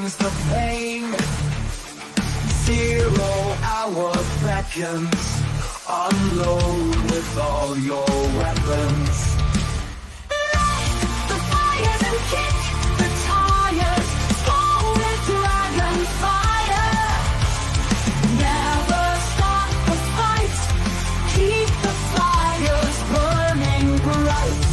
brings the pain. 0 hour beckons. Unload with all your weapons. Light the fires and kick the tires. Fall with dragon fire. Never stop the fight. Keep the fires burning bright.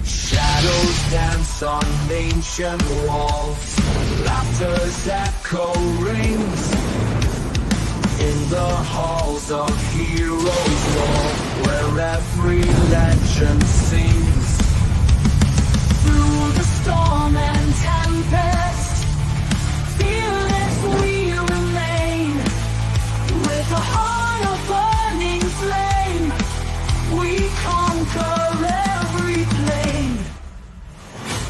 Shadows dance on ancient walls. Laughter's echo rings in the halls of heroes' war, where every legend sings. Through the storm and tempest, fearless we remain. With a heart of burning flame, we conquer every plane.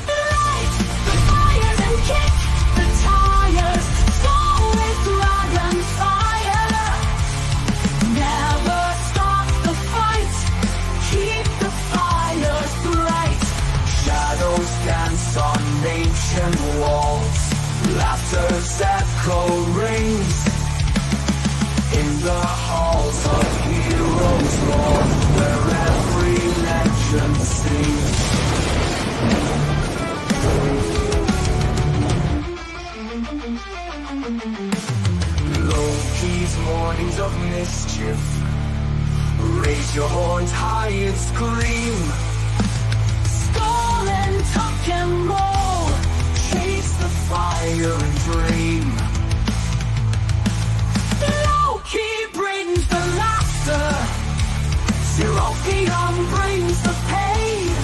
Light the fires and kick the tires. Fall with dragon fire. Never stop the fight. Keep the fires bright. Shadows dance on ancient walls. Laughter's echo rings in the halls of heroes' war, where every legend sings. Loki's mornings of mischief. Raise your horns high and scream. Skull and tuck and roll. Chase the fire and dream. Loki brings the laughter. Zeropium brings the pain.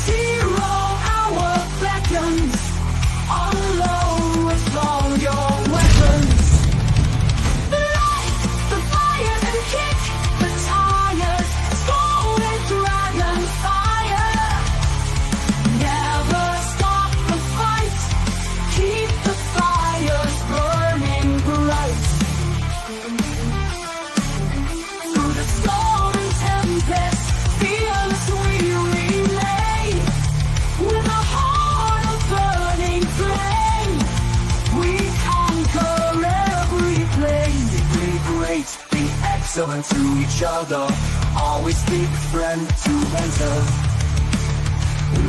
0 hour beckons. Unload with all your weapons. Light the fires and kick the tires. Skull and dragon fire. Never stop the fight. Keep the fires burning bright. Through the storm and tempest, fearless we relay. With a heart of burning flame, we conquer every plane. Be great, be excellent to each other. Always speak friend to mentor.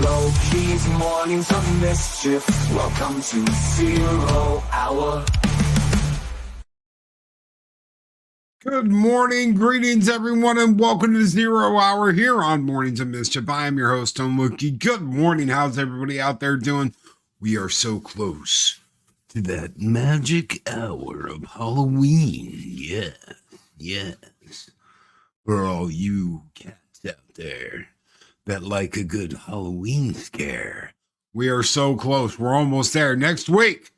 Loki's mornings of mischief. Welcome to 0 hour. Good morning, greetings everyone, and welcome to 0 Hour here on Mornings of Mischief. I am your host, Loki. Good morning. How's everybody out there doing? We are so close to that magic hour of Halloween. Yes. For all you cats out there that like a good Halloween scare, we are so close. We're almost there next week.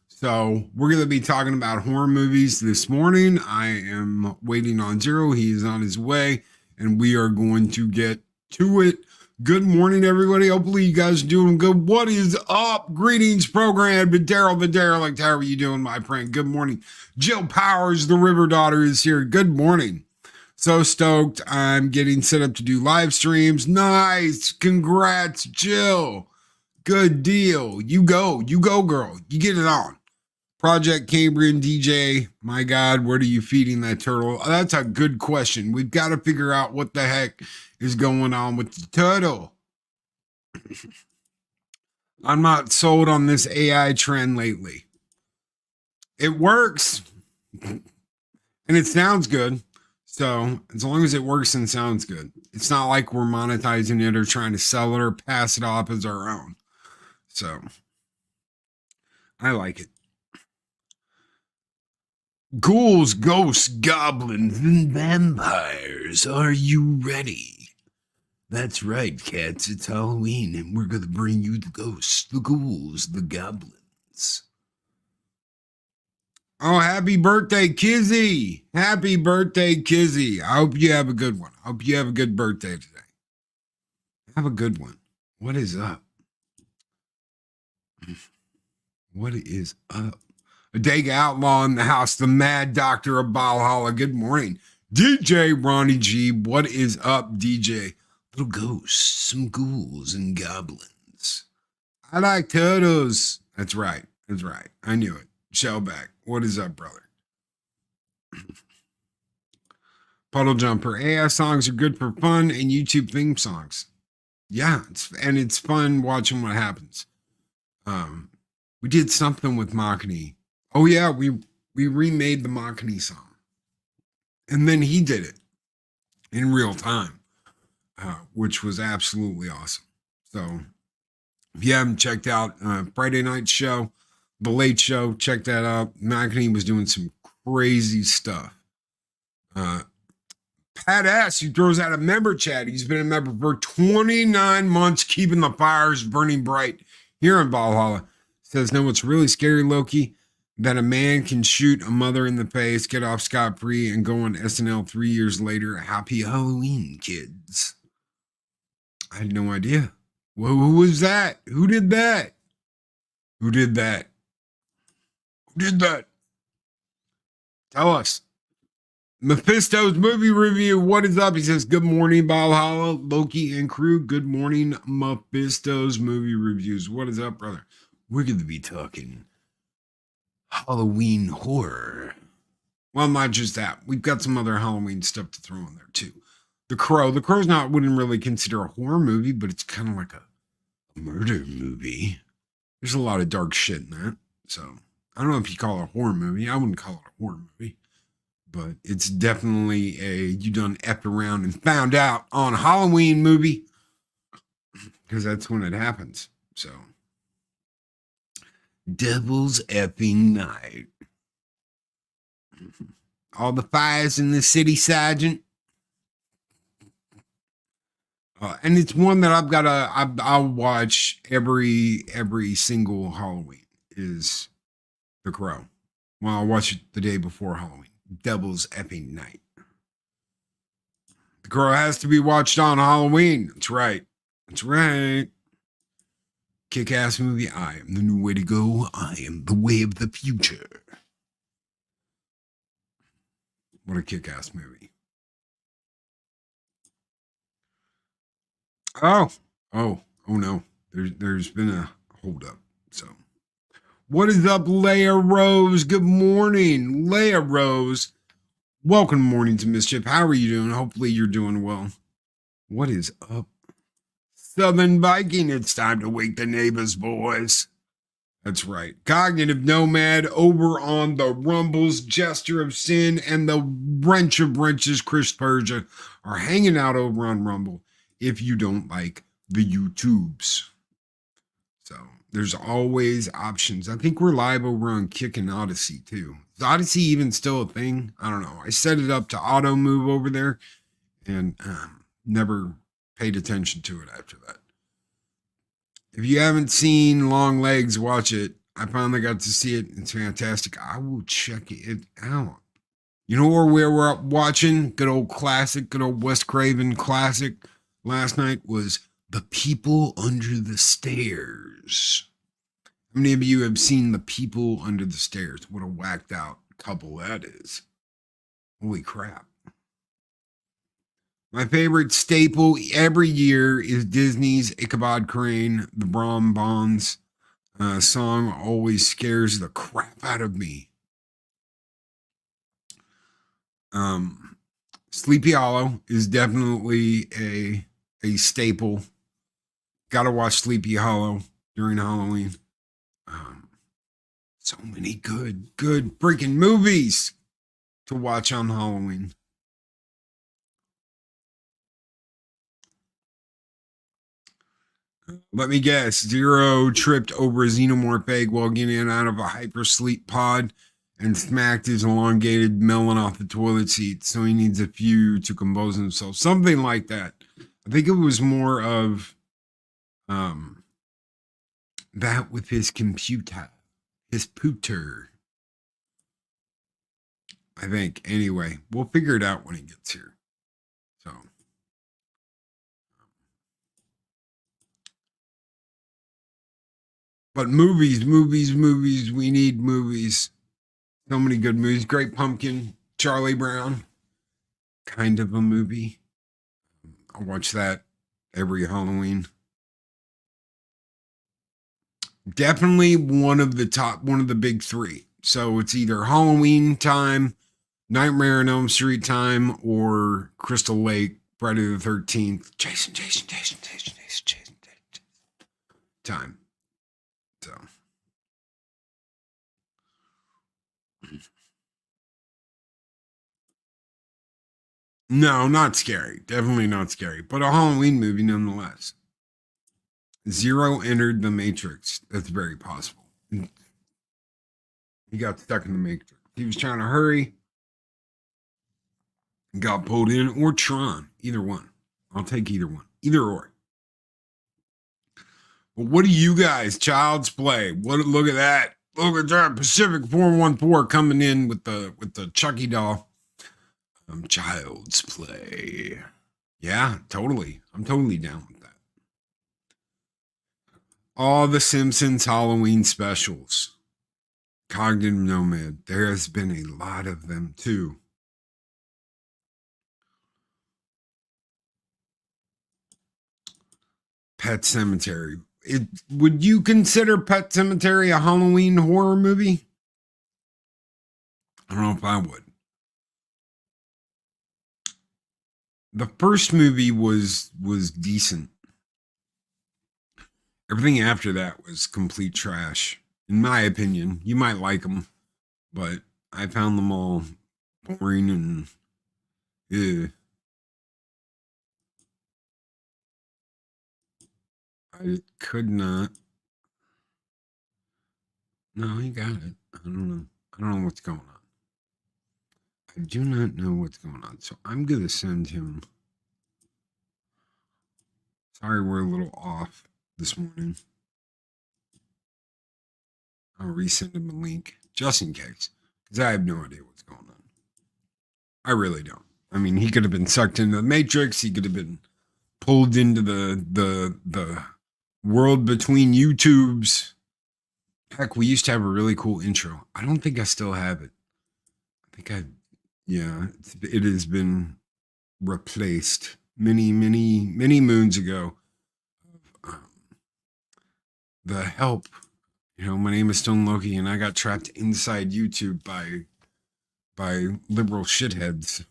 So we're going to be talking about horror movies this morning. I am waiting on Zero. He's on his way, and we are going to get to it. Good morning, everybody. Hopefully you guys are doing good. What is up? Greetings, program. Videro, like, how are you doing, my friend? Good morning. Jill Powers, the River Daughter, is here. Good morning. So stoked. I'm getting set up to do live streams. Nice. Congrats, Jill. Good deal. You go, girl. You get it on. Project Cambrian DJ, my God, what are you feeding that turtle? That's a good question. We've got to figure out what the heck is going on with the turtle. I'm not sold on this AI trend lately. It works, and it sounds good. So as long as it works and sounds good, it's not like we're monetizing it or trying to sell it or pass it off as our own. So I like it. Ghouls, ghosts, goblins, and vampires, are you ready? That's right, cats, it's Halloween, and we're going to bring you the ghosts, the ghouls, the goblins. Oh, happy birthday, Kizzy! Happy birthday, Kizzy! I hope you have a good one. I hope you have a good birthday today. Have a good one. What is up? What is up? A Dega Outlaw in the house, the Mad Doctor of Valhalla. Good morning. DJ Ronnie G. What is up, DJ? Little ghosts, some ghouls and goblins. I like turtles. That's right. That's right. I knew it. Shellback. What is up, brother? Puddle Jumper. AI songs are good for fun and YouTube theme songs. Yeah, it's fun watching what happens. We did something with Machini. Oh yeah, we remade the Machini song, and then he did it in real time, which was absolutely awesome. So if you haven't checked out Friday night show, the late show, check that out. Machini was doing some crazy stuff. Pat S, who throws out a member chat. He's been a member for 29 months, keeping the fires burning bright here in Valhalla. Says, no, it's really scary, Loki, that a man can shoot a mother in the face, get off scot-free, and go on SNL 3 years later. Happy Halloween, kids. I had no idea. Well, who was that? Who did that? Who did that? Who did that? Tell us. Mephisto's movie review. What is up? He says, good morning, Valhalla, Loki, and crew. Good morning, Mephisto's movie reviews. What is up, brother? We're going to be talking Halloween horror. Well, not just that. We've got some other Halloween stuff to throw in there, too. The Crow. The Crow's not, wouldn't really consider a horror movie, but it's kind of like a murder movie. There's a lot of dark shit in that. So, I don't know if you call it a horror movie. I wouldn't call it a horror movie. But it's definitely a you done effed around and found out on Halloween movie. Because that's when it happens. So. Devil's effing night. All the fires in the city, Sergeant. And it's one that I'll watch every single Halloween is The Crow. Well, I'll watch it the day before Halloween. Devil's effing night. The Crow has to be watched on Halloween. That's right. That's right. Kick-ass movie. I am the new way to go. I am the way of the future. What a kick-ass movie. Oh no. There's been a hold up. So what is up, Leia Rose? Good morning, Leia Rose. Welcome to Mornings of Mischief. How are you doing? Hopefully you're doing well. What is up? Southern Viking, it's time to wake the neighbors, boys. That's right. Cognitive Nomad over on the Rumbles, Gesture of Sin, and the Wrench of Wrenches, Chris Persia, are hanging out over on Rumble if you don't like the YouTubes. So there's always options. I think we're live over on Kick and Odyssey too. Is Odyssey even still a thing? I don't know. I set it up to auto move over there and never paid attention to it after that. If you haven't seen Long Legs, watch it. I finally got to see it. It's fantastic. I will check it out. You know where we're watching? Good old classic, good old Wes Craven classic last night was The People Under the Stairs. How many of you have seen The People Under the Stairs? What a whacked out couple that is. Holy crap. My favorite staple every year is Disney's Ichabod Crane. The Brom Bonds song always scares the crap out of me. Sleepy Hollow is definitely a staple. Gotta watch Sleepy Hollow during Halloween. So many good freaking movies to watch on Halloween. Let me guess. Zero tripped over a xenomorph egg while getting out of a hypersleep pod and smacked his elongated melon off the toilet seat, so he needs a few to compose himself. Something like that. I think it was more of that with his computer. His pooter. I think. Anyway, we'll figure it out when he gets here. So. But movies. We need movies. So many good movies. Great Pumpkin. Charlie Brown. kind of a movie. I watch that every Halloween. Definitely one of the big three. So it's either Halloween time, Nightmare on Elm Street time, or Crystal Lake, Friday the 13th, Jason time. So. No, not scary. Definitely not scary, but a Halloween movie nonetheless. Zero entered the Matrix. That's very possible. He got stuck in the Matrix. He was trying to hurry, got pulled in, or Tron. Either one. I'll take either one. Either or. But what do you guys, Child's Play? Look at that. Look at that. Pacific 414 coming in with the Chucky doll. Child's Play. Yeah, totally. I'm totally down with that. All the Simpsons Halloween specials. Cognitive Nomad. There has been a lot of them too. Pet Cemetery. Would you consider Pet Cemetery a Halloween horror movie? I don't know if I would. The first movie was decent. Everything after that was complete trash, in my opinion. You might like them, but I found them all boring and I could not. No, he got it. I don't know. I don't know what's going on. I do not know what's going on. So I'm going to send him. Sorry, we're a little off this morning. I'll resend him a link just in case, because I have no idea what's going on. I really don't. I mean, he could have been sucked into the Matrix. He could have been pulled into the world between YouTubes. Heck, we used to have a really cool intro. I don't think I still have it. I think it has been replaced many moons ago. The help. My name is Stone Loki, and I got trapped inside YouTube by liberal shitheads.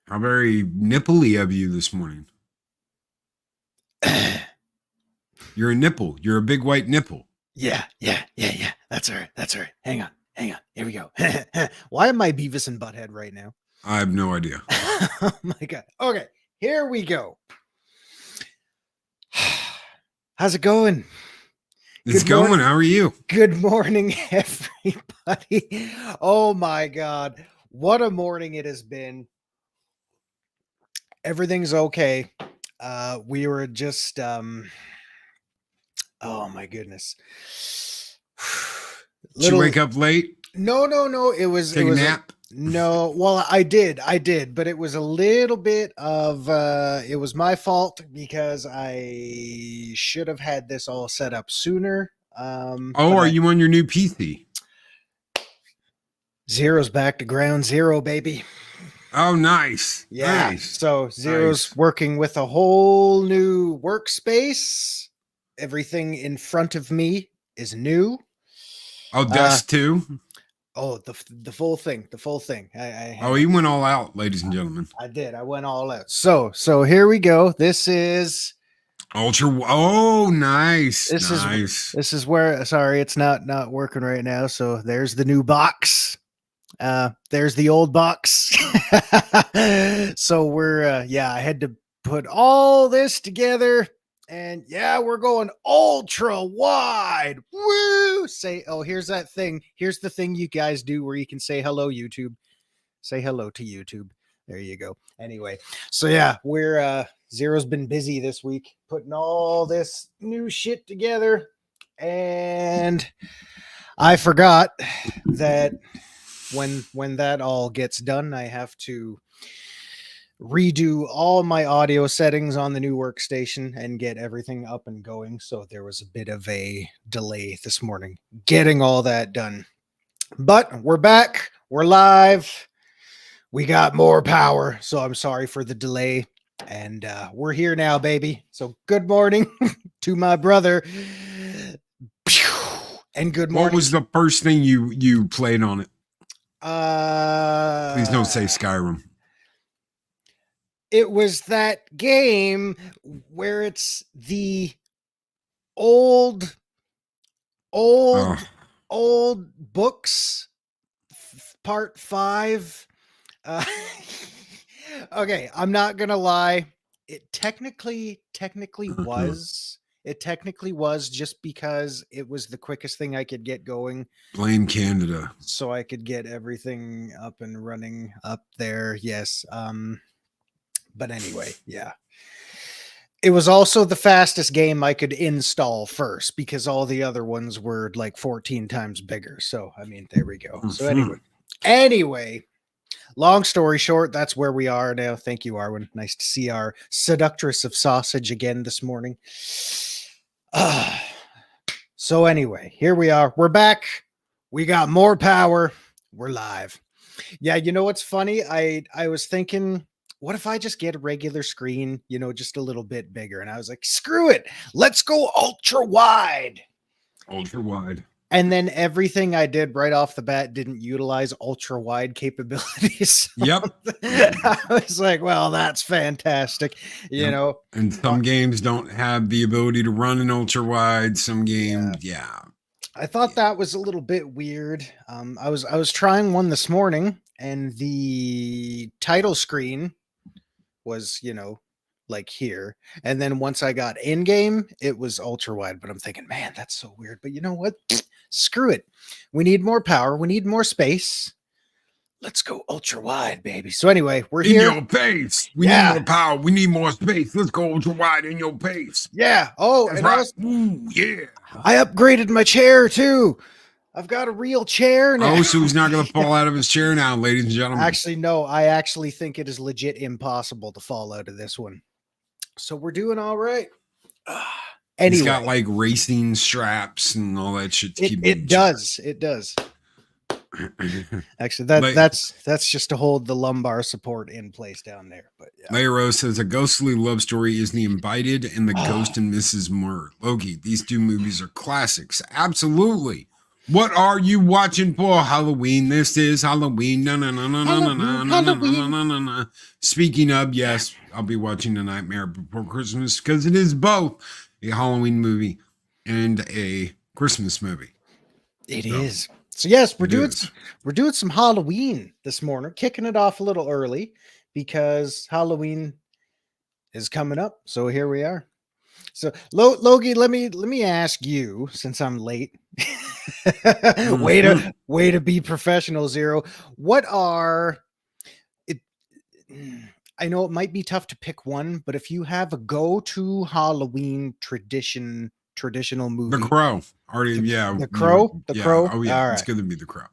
How very nipply of you this morning. You're a nipple. You're a big white nipple. Yeah. That's all right. Hang on. Here we go. Why am I Beavis and Butthead right now? I have no idea. Oh my God. Okay, here we go. How's it going? It's going. How are you? Good morning, everybody. Oh my God. What a morning it has been. Everything's okay. We were just oh my goodness. Did you wake up late? No. It was Take a nap? No, well, I did, but it was a little bit of it was my fault because I should have had this all set up sooner. Are you on your new PC? Zero's back to ground zero, baby. Oh, nice. Yeah. Nice. So Zero's working with a whole new workspace. Everything in front of me is new. Oh, desk too? Oh, the full thing. He went all out, ladies and gentlemen. I did. I went all out. So here we go. This is Ultra. Oh, nice. This nice. is where. Sorry, it's not working right now. So there's the new box. There's the old box. So we're I had to put all this together. And we're going ultra wide. Woo! Here's that thing. Here's the thing you guys do where you can say hello, YouTube. Say hello to YouTube. There you go. Anyway, so we're Zero's been busy this week putting all this new shit together. And I forgot that when that all gets done, I have to redo all my audio settings on the new workstation and get everything up and going. So there was a bit of a delay this morning getting all that done. But we're back. We're live. We got more power. So I'm sorry for the delay. And we're here now, baby. So good morning to my brother. And good morning. What was the first thing you played on it? Please don't say Uh, Skyrim. it was that game where it's the old Oh, books, part 5. Okay, I'm not gonna lie. It technically was. It technically was, just because it was the quickest thing I could get going, blame Canada. so I could get everything up and running up there. Yes. But anyway, yeah. It was also the fastest game I could install first, because all the other ones were like 14 times bigger. So, I mean, there we go. So anyway, long story short, that's where we are now. Thank you, Arwen. Nice to see our seductress of sausage again this morning. So anyway, here we are. We're back. We got more power. We're live. Yeah, you know what's funny? I was thinking, what if I just get a regular screen, just a little bit bigger? And I was like, screw it. Let's go ultra wide. Ultra wide. And then everything I did right off the bat didn't utilize ultra wide capabilities. Yep. I was like, well, that's fantastic. You know, And some games don't have the ability to run in ultra wide. Some games, yeah. I thought that was a little bit weird. I was trying one this morning, and the title screen was, like here. And then once I got in game, it was ultra wide. But I'm thinking, man, that's so weird. But you know what? Screw it. We need more power. We need more space. Let's go ultra wide, baby. So anyway, we're In here. your face. We need more power. We need more space. Let's go ultra wide in your face. Yeah. Oh, That's and right. Ooh, yeah. I upgraded my chair too. I've got a real chair now. Oh, so he's not going to fall out of his chair now, ladies and gentlemen. Actually, no. I actually think it is legit impossible to fall out of this one. So we're doing all right. Anyway, he's got like racing straps and all that shit. It does. Actually, that's just to hold the lumbar support in place down there. But yeah. Leiro says a ghostly love story is The Invited and The Ghost and Mrs. Murr. Loki, these two movies are classics. Absolutely. What are you watching for Halloween? This is Halloween. Speaking of, yes, I'll be watching The Nightmare Before Christmas because it is both a Halloween movie and a Christmas movie. It is. So yes, we're doing some Halloween this morning, kicking it off a little early because Halloween is coming up. So here we are. So Loki, let me ask you, since I'm late. way to be professional, Zero. What are it? I know it might be tough to pick one, but if you have a go-to Halloween traditional movie. The Crow. Already, yeah. The Crow? The Crow? Oh, yeah. All right. It's going to be The Crow.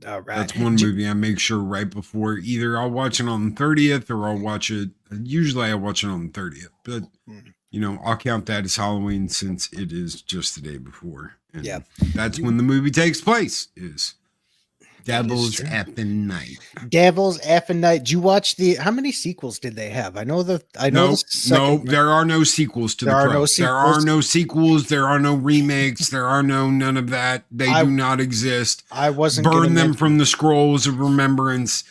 All right. That's one movie I make sure right before either I'll watch it on the 30th or I'll watch it. Usually I watch it on the 30th, but I'll count that as Halloween since it is just the day before. And that's when the movie takes place is Devil's Effing Night. Devil's Effing Night. Did you watch how many sequels did they have? No, there are no sequels to The Crow. There are no sequels. There are no remakes. There are none of that. They do not exist. I wasn't burn them from the scrolls of remembrance.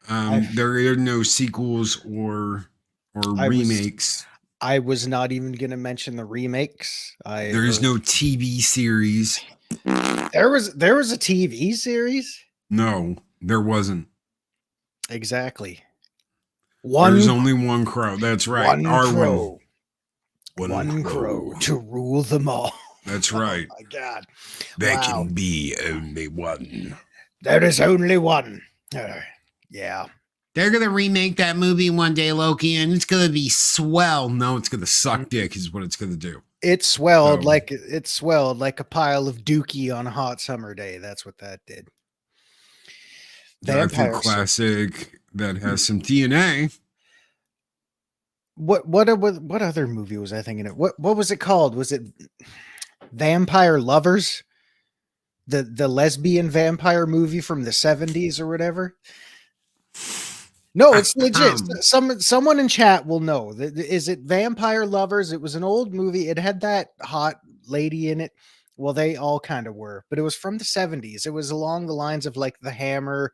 There are no sequels or remakes. I was not even going to mention the remakes. There is no TV series. There was a TV series. No, there wasn't. Exactly. There's only one crow. That's right. One crow to rule them all. That's right. Oh my God. There can be only one. There is only one. Yeah. They're going to remake that movie one day, Loki, and it's going to be swell. No, it's going to suck dick is what it's going to do. It swelled like a pile of dookie on a hot summer day. That's what that did. Vampire classic that has some TNA. What other movie was I thinking of? What was it called? Was it Vampire Lovers? the lesbian vampire movie from the 70s or whatever. No, it's legit. Someone in chat will know. Is it Vampire Lovers? It was an old movie. It had that hot lady in it. Well, they all kind of were, but it was from the 70s. It was along the lines of like the Hammer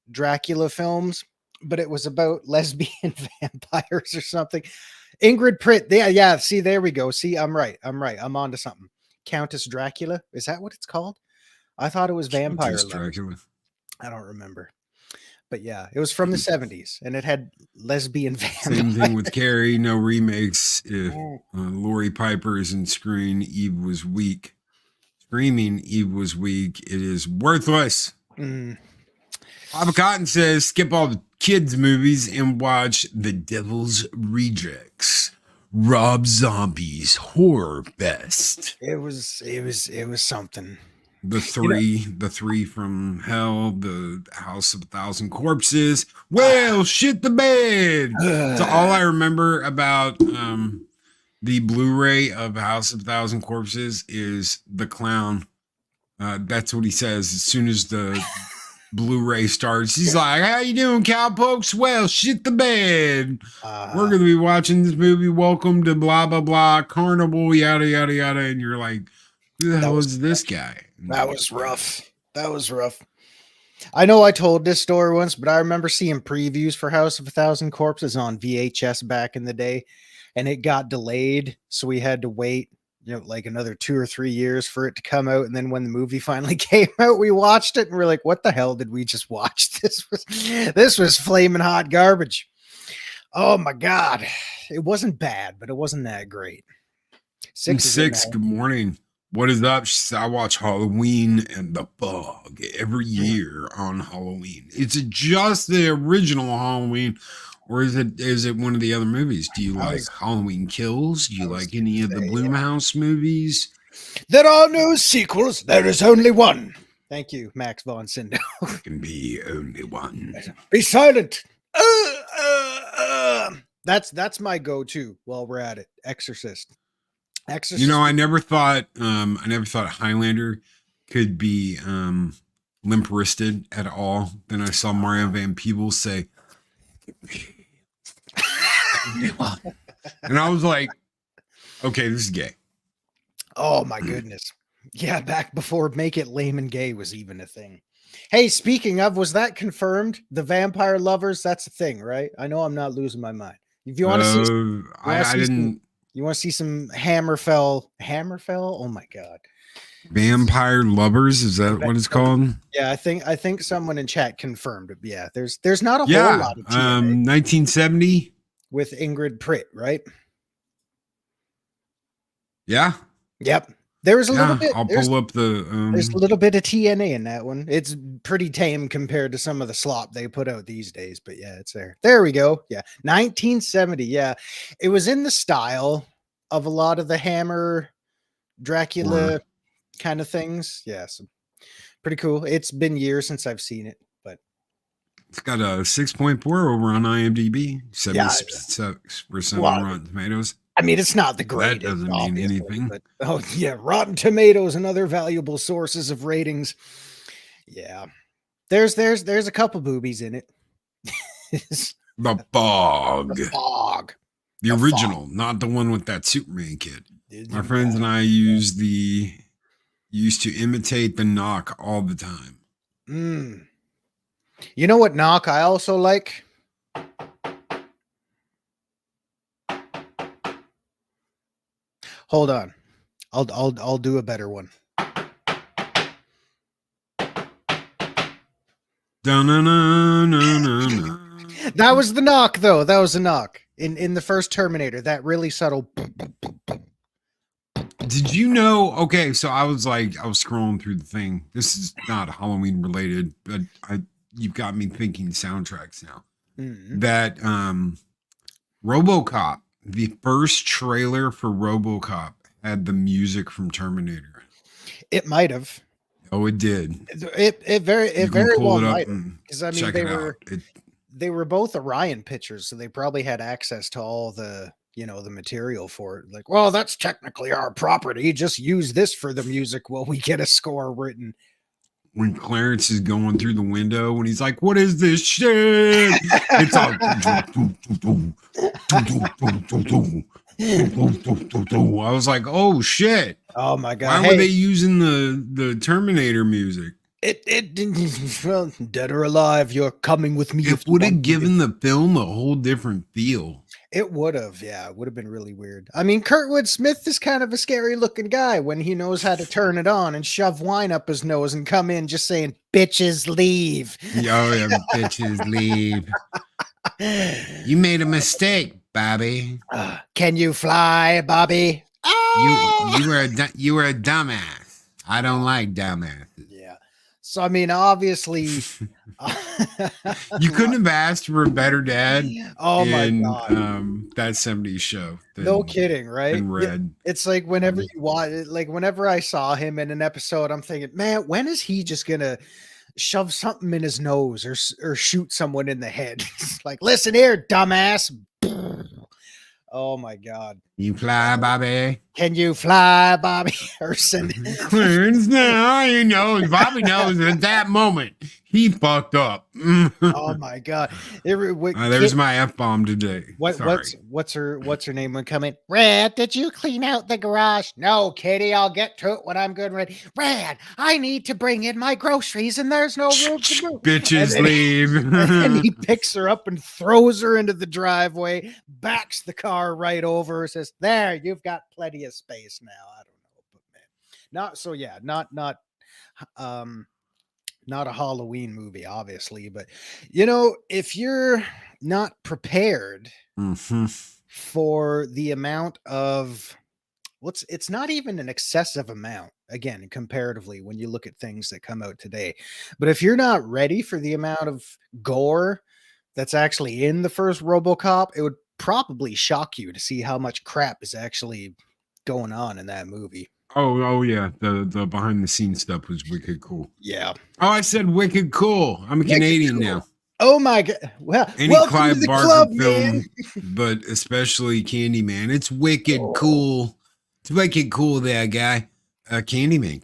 Dracula films, but it was about lesbian vampires or something. Ingrid Pritt. Yeah. See, there we go. See, I'm right. I'm onto something. Countess Dracula. Is that what it's called? I thought it was Vampire Dracula. I don't remember. But yeah, it was from the 70s, and it had lesbian vampires. Same thing with Carrie. No remakes. If Lori Piper isn't screaming, Eve was weak. Screaming, Eve was weak. It is worthless. Papa Cotton says, skip all the kids' movies and watch The Devil's Rejects. Rob Zombie's horror fest. It was something. The three from hell, the House of a Thousand Corpses. Well, shit the bed. So all I remember about the Blu-ray of House of a Thousand Corpses is the clown. That's what he says as soon as the Blu-ray starts. He's like, how you doing, cowpokes? Well, shit the bed. We're going to be watching this movie. Welcome to blah, blah, blah, carnival, yada, yada, yada. And you're like, who the hell is this guy? That was rough. I know I told this story once, but I remember seeing previews for House of a Thousand Corpses on VHS back in the day, and it got delayed. So we had to wait, like another 2 or 3 years for it to come out. And then when the movie finally came out, we watched it and we're like, what the hell did we just watch? This was flaming hot garbage. Oh my God. It wasn't bad, but it wasn't that great. Six, good morning. What is up? She said, I watch Halloween and the Fog every year on Halloween. Is it just the original Halloween, or is it one of the other movies? Do you like Halloween Kills? Do you like any of the Blumhouse movies? There are no sequels. There is only one. Thank you, Max von Sydow. There can be only one. Be silent. That's my go-to while we're at it. Exorcist. I never thought Highlander could be limp-wristed at all. Then I saw Mario Van Peebles say, and I was like, okay, this is gay. Oh my goodness. Yeah, back before Make It Lame and Gay was even a thing. Hey, speaking of, was that confirmed? The Vampire Lovers, that's a thing, right? I know I'm not losing my mind. If you want to see you want to see some Hammerfell? Oh my God. Vampire Lovers, is that what it's called? Yeah, I think someone in chat confirmed it. Yeah, there's not a whole lot of TNA 1970 with Ingrid Pritt, right? Yeah. Yep. There was a little bit. I'll pull up the. There's a little bit of TNA in that one. It's pretty tame compared to some of the slop they put out these days. But yeah, it's there. There we go. Yeah, 1970. Yeah, it was in the style of a lot of the Hammer, Dracula kind of things. Yeah, so pretty cool. It's been years since I've seen it, but it's got a 6.4 over on IMDb. 76% on Rotten Tomatoes. I mean, it's not the greatest. That doesn't mean anything. But, Rotten Tomatoes and other valuable sources of ratings. Yeah, there's a couple boobies in it. The Fog. The Fog. The original, not the one with that Superman kid. My friends and I used to imitate the Knock all the time. You know what Knock I also like? Hold on. I'll do a better one. That was the knock, though. That was a knock. In the first Terminator, that really subtle. Did you know? Okay, so I was scrolling through the thing. This is not Halloween related, but you've got me thinking soundtracks now. That RoboCop. The first trailer for RoboCop had the music from Terminator. It might have. Oh, it did. It very well might have. Because I mean, they were both Orion pictures, so they probably had access to all the the material for it. Like, well, that's technically our property. Just use this for the music while we get a score written. When Clarence is going through the window when he's like, what is this shit? It's all I was like, oh shit. Oh my god. Why were they using the Terminator music? Well, dead or alive, you're coming with me. It would have given the film a whole different feel. It would have, yeah. It would have been really weird. I mean, Kurtwood Smith is kind of a scary looking guy when he knows how to turn it on and shove wine up his nose and come in just saying, bitches leave. Oh, yeah, bitches leave. You made a mistake, Bobby. Can you fly, Bobby? Oh! You were a dumbass. I don't like dumbasses. Yeah. So, I mean, obviously... you couldn't have asked for a better dad. Oh my god! That 70s show. No kidding, right? Red. It's like whenever you watch it, like whenever I saw him in an episode, I'm thinking, man, when is he just gonna shove something in his nose or shoot someone in the head? Like, listen here, dumbass. Oh my god! You fly, Bobby. Can you fly, Bobby? Or send Clarence now. You know, Bobby knows at that moment he fucked up. Oh my god! There's my F-bomb today. What's her name when coming? Red, did you clean out the garage? No, Kitty, I'll get to it when I'm good and ready. Red, I need to bring in my groceries and there's no room to move. Bitches leave. And he picks her up and throws her into the driveway, backs the car right over her, says, there, you've got plenty of space now. I don't know, but man. Not a Halloween movie, obviously, but if you're not prepared for the amount of it's not even an excessive amount, again, comparatively, when you look at things that come out today. But if you're not ready for the amount of gore that's actually in the first RoboCop, it would probably shock you to see how much crap is actually going on in that movie. Oh yeah, the behind the scenes stuff was wicked cool. Yeah. Oh, I said wicked cool. I'm a Canadian now. Oh my god! Well, any Clive Barker film, but especially Candyman. It's wicked cool. It's wicked cool. That guy, Candyman.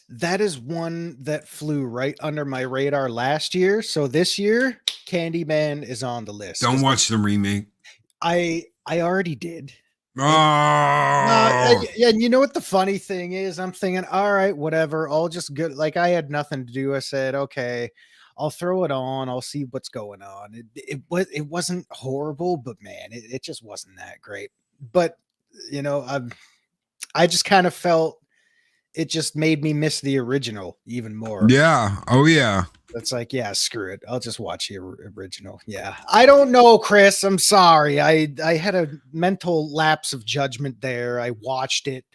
That is one that flew right under my radar last year. So this year, Candyman is on the list. Don't watch the remake. I already did. Oh, yeah. And you know what the funny thing is? I'm thinking, all right, whatever. I'll just go. Like, I had nothing to do. I said, okay, I'll throw it on. I'll see what's going on. It wasn't horrible, but man, it just wasn't that great. But I just kind of felt it just made me miss the original even more. Yeah. Oh yeah. It's like, yeah, screw it. I'll just watch the original. Yeah. I don't know, Chris. I'm sorry. I had a mental lapse of judgment there. I watched it.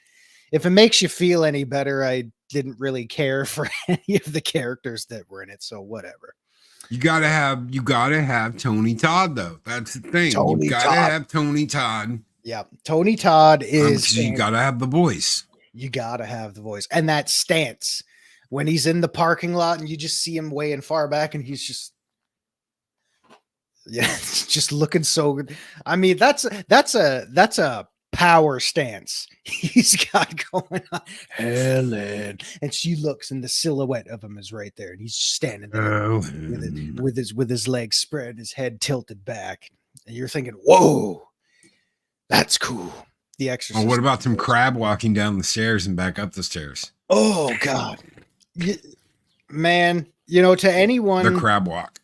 If it makes you feel any better, I didn't really care for any of the characters that were in it. So whatever. You gotta have Tony Todd though. That's the thing. You gotta have Tony Todd. Yeah. Tony Todd is. You gotta have the voice. You gotta have the voice and that stance. When he's in the parking lot and you just see him weighing far back and he's just, just looking so good. I mean, that's a power stance he's got going on. Helen, and she looks, and the silhouette of him is right there, and he's standing there with his legs spread, his head tilted back, and you're thinking, "Whoa, that's cool." The Exorcist. Oh, what about some crab walking down the stairs and back up the stairs? Oh God. Man, to anyone, the crab walk,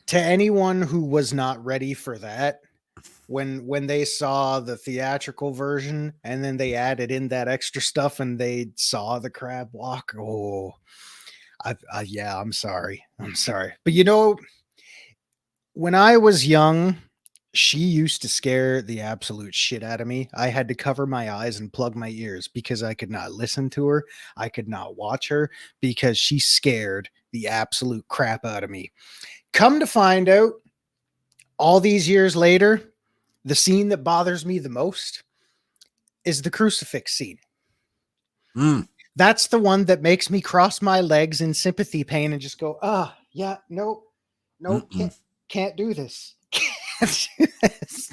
to anyone who was not ready for that, when they saw the theatrical version and then they added in that extra stuff and they saw the crab walk. Oh, I'm sorry. But when I was young, she used to scare the absolute shit out of me. I had to cover my eyes and plug my ears because I could not listen to her. I could not watch her because she scared the absolute crap out of me. Come to find out, all these years later, the scene that bothers me the most is the crucifix scene. That's the one that makes me cross my legs in sympathy pain and just go, no, can't do this.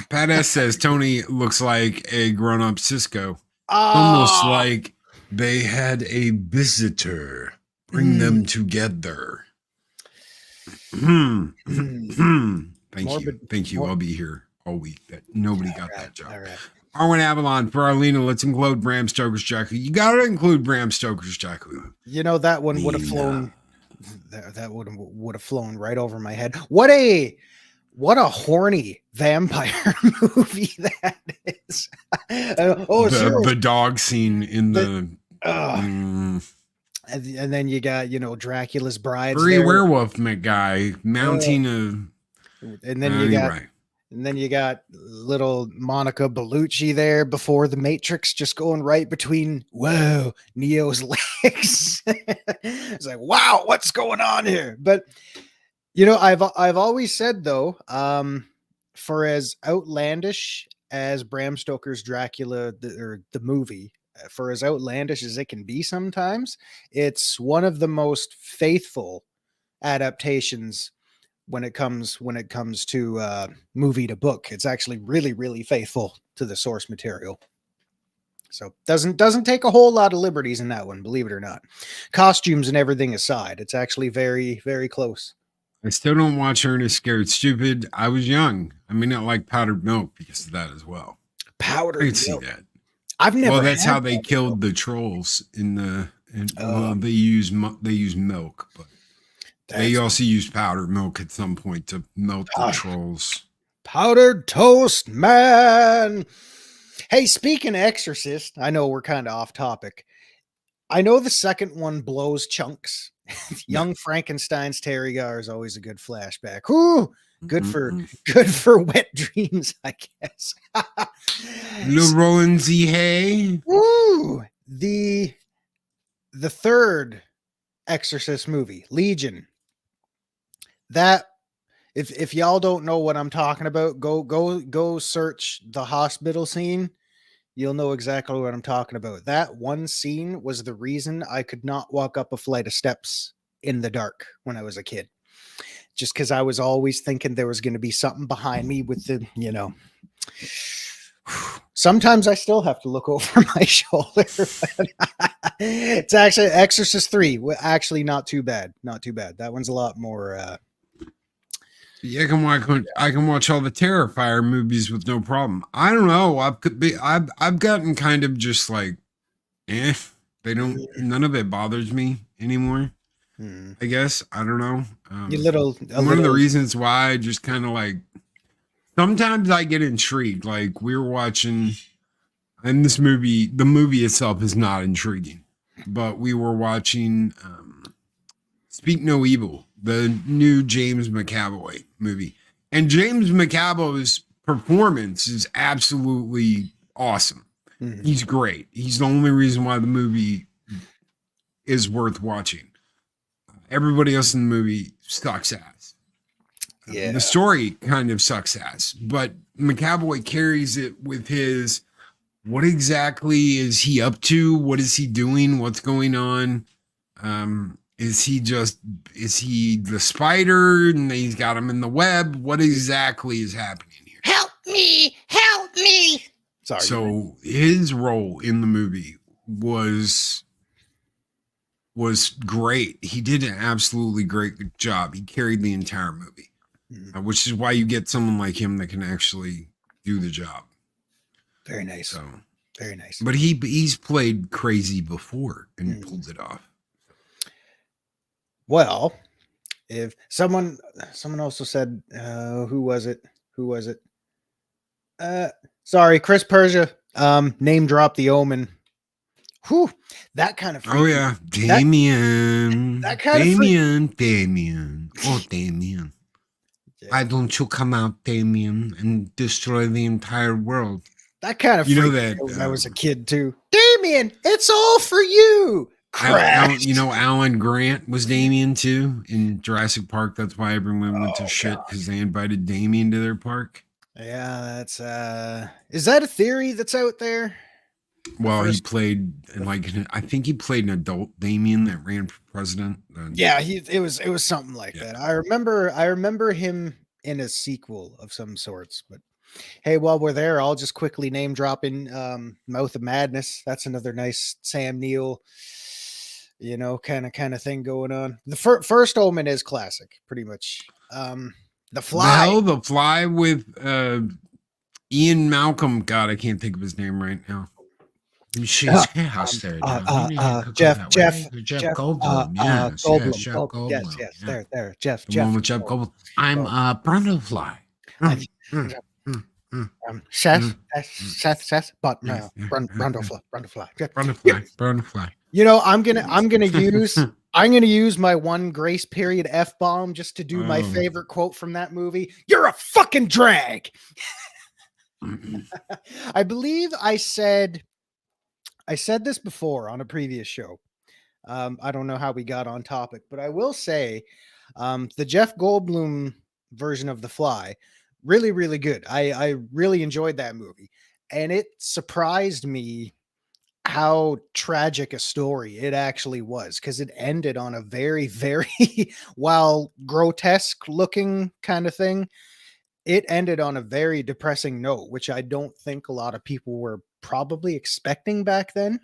Pat S says Tony looks like a grown-up Cisco. Oh, Almost like they had a visitor bring them together. Thank Morbid- you. Thank you. mor- I'll be here all week. That nobody got that job. All right. Arwen Avalon for Arlena. Let's include Bram Stoker's Dracula. You got to include Bram Stoker's Dracula. You know, that one would have flown. That would have flown right over my head. What a horny vampire movie that is. The dog scene in the. And then you got, Dracula's brides. Furry werewolf guy mounting and then you got. right. And then you got little Monica Bellucci there before the Matrix, just going right between, whoa, Neo's legs. It's like, wow, what's going on here? But, I've always said, though, for as outlandish as Bram Stoker's Dracula, the movie, for as outlandish as it can be sometimes, it's one of the most faithful adaptations when it comes to movie to book. It's actually really, really faithful to the source material. So doesn't take a whole lot of liberties in that one, believe it or not. Costumes and everything aside, it's actually very, very close. I still don't watch Ernest Scared Stupid. I was young. I may not like powdered milk because of that as well. Powdered I milk. can see that. I've never. Well, that's had how they killed the trolls they use milk, but they also use powdered milk at some point to melt the trolls. Powdered toast, man. Hey, speaking of Exorcist, I know we're kind of off topic. I know the second one blows chunks. Young Frankenstein's Terry Gar is always a good flashback. Ooh, good for wet dreams, I guess. Le Rollin' Z Hay. Ooh, the third Exorcist movie, Legion. That if y'all don't know what I'm talking about, go search the hospital scene. You'll know exactly what I'm talking about. That one scene was the reason I could not walk up a flight of steps in the dark when I was a kid. Just because I was always thinking there was going to be something behind me with the, Sometimes I still have to look over my shoulder. It's actually Exorcist 3. Actually, not too bad. Not too bad. That one's a lot more. Yeah, I can watch all the Terrifier movies with no problem. I don't know. I've gotten kind of just like, none of it bothers me anymore. I guess I don't know. One of the reasons why I just kind of like. Sometimes I get intrigued. Like we were watching, and the movie itself is not intriguing, but we were watching Speak No Evil, the new James McAvoy movie. And James McAvoy's performance is absolutely awesome. Mm-hmm. He's great. He's the only reason why the movie is worth watching. Everybody else in the movie sucks ass. Yeah. The story kind of sucks ass, but McAvoy carries it with his, what exactly is he up to? What is he doing? What's going on? Is he the spider and he's got him in the web? What exactly is happening here? Help me. Sorry. So his role in the movie was great. He did an absolutely great job. He carried the entire movie. Which is why you get someone like him that can actually do the job. Very nice. So, very nice. But he's played crazy before and pulled it off. Well, if someone also said, who was it? Sorry, Chris Persia. Name drop The Omen. Whew, that kind of. Oh yeah, Damien. That kind of. Damien. Oh, Damien. Why don't you come out, Damien, and destroy the entire world? That kind of that when I was a kid too. Damien, it's all for you. Alan Grant was Damien too in Jurassic Park. That's why everyone went to shit because they invited Damien to their park. Yeah, that's is that a theory that's out there? Well, he played I think he played an adult Damien that ran for president. Yeah, it was something like that. I remember him in a sequel of some sorts. But hey, while we're there, I'll just quickly name drop in Mouth of Madness. That's another nice Sam Neill, kind of thing going on. The first Omen is classic, pretty much. The Fly. The Fly with Ian Malcolm. God, I can't think of his name right now. She's chaos there. Jeff Goldblum. Yes, Goldblum. Jeff Oh, Goldblum. yes, Yeah. there, Jeff. The one with Jeff Goldblum. I'm Brundlefly. Seth, but Brundlefly. Brundlefly. I'm gonna use my one grace period F-bomb just to do my favorite quote from that movie. You're a fucking drag. I believe I said this before on a previous show. I don't know how we got on topic, but I will say the Jeff Goldblum version of The Fly, really, really good. I really enjoyed that movie. And it surprised me how tragic a story it actually was, because it ended on a very, very, while grotesque looking kind of thing, it ended on a very depressing note, which I don't think a lot of people were probably expecting back then.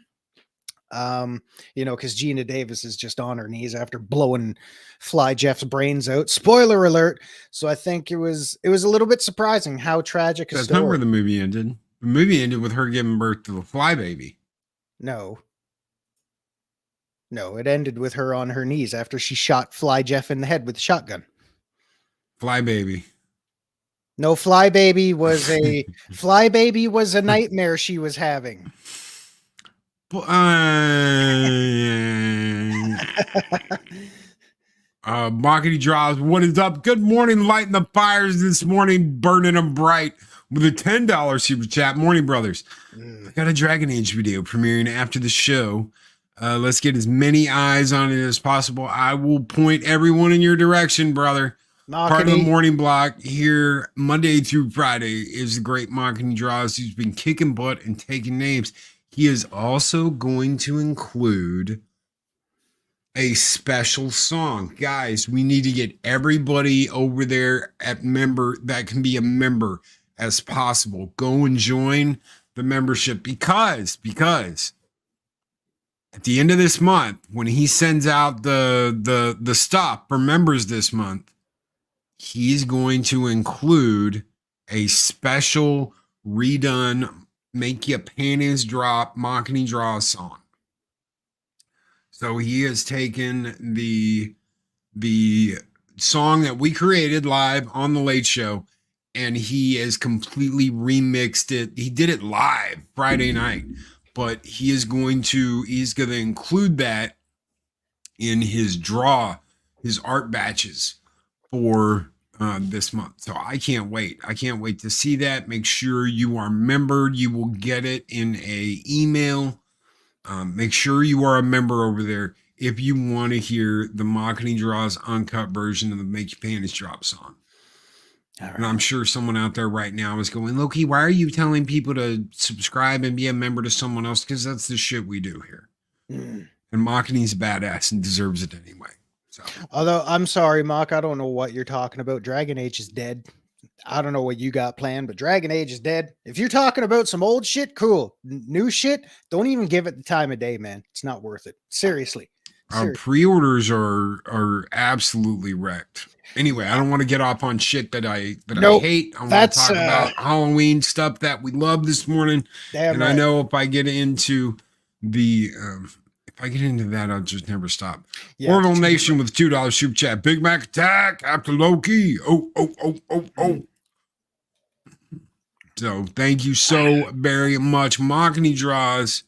Because Gina Davis is just on her knees after blowing Fly Jeff's brains out. Spoiler alert. So I think it was a little bit surprising how tragic a That's story. not where the movie ended. The movie ended with her giving birth to the Fly baby. No, it ended with her on her knees after she shot Fly Jeff in the head with a shotgun. Fly baby. No, Fly baby was a nightmare she was having. Marketing Draws, what is up? Good morning, lighting the fires this morning, burning them bright with a $10 super chat. Morning, brothers. I got a Dragon Age video premiering after the show. Let's get as many eyes on it as possible. I will point everyone in your direction, brother. Part of the morning block here, Monday through Friday, is the great Marketing Draws, who's been kicking butt and taking names. He is also going to include a special song. Guys, we need to get everybody over there at member that can be a member as possible. Go and join the membership because at the end of this month, when he sends out the stuff for members this month, he's going to include a special redone make your panties drop marketing draw song. So he has taken the song that we created live on the Late Show, and he has completely remixed it. He did it live Friday night, but he's going to include that in his art batches for this month. So I can't wait. I can't wait to see that. Make sure you are membered. You will get it in a email. Make sure you are a member over there if you want to hear the Marketing Draws uncut version of the Make Your Panties Drop song. All right. And I'm sure someone out there right now is going, Loki, why are you telling people to subscribe and be a member to someone else? Because that's the shit we do here. And marketing's badass and deserves it anyway. So. Although I'm sorry, Mock, I don't know what you're talking about. Dragon Age is dead. I don't know what you got planned, but Dragon Age is dead. If you're talking about some old shit, cool. New shit, don't even give it the time of day, man. It's not worth it. Seriously. Our pre-orders are absolutely wrecked. Anyway, I don't want to get off on shit that I hate. I want to talk about Halloween stuff that we love this morning. And right. I know if I get into that, I'll just never stop. Yeah, Orville Nation with $2 super chat. Big Mac attack after Loki. Oh. So thank you so very much, Marketing Draws,